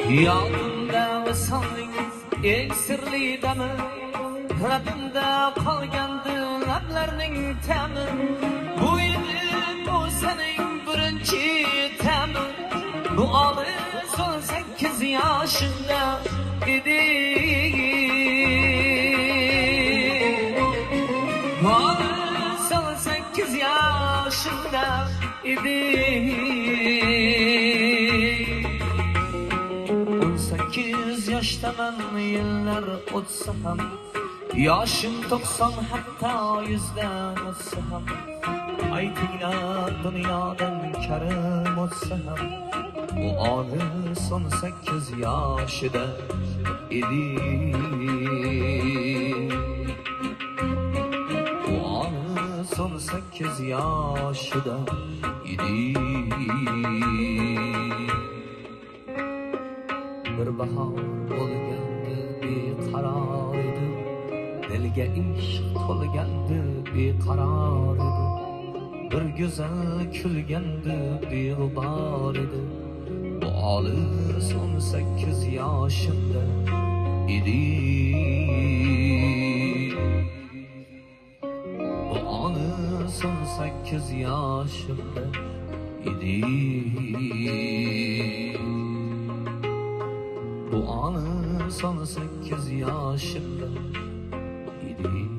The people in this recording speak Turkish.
Yodimda visolning eng sirli dami, labimda qolgandi lablarning ta'mi. Bu edi bu sening birinchi ta'mi. Bu olis 18 yoshimda edi. Bu olis 18 yoshimda edi. 18 yoshdaman, yillar o'tsa ham, yoshim 90 hatta 100dan o'tsa ham, aytinglar dunyodan karim o'tsa ham, bu olis 18 yoshida edi. Bu olis 18 yoshida edi. Bir bahor bo'lgandi beqaror edi, dilga ishq to'lgandi beqaror edi, bir go'zal kulgandi beg'ubor edi. Bu olis 18 yoshimda edi. Bu olis 18 yoshimda edi. Bu olis 18 yoshimda edi.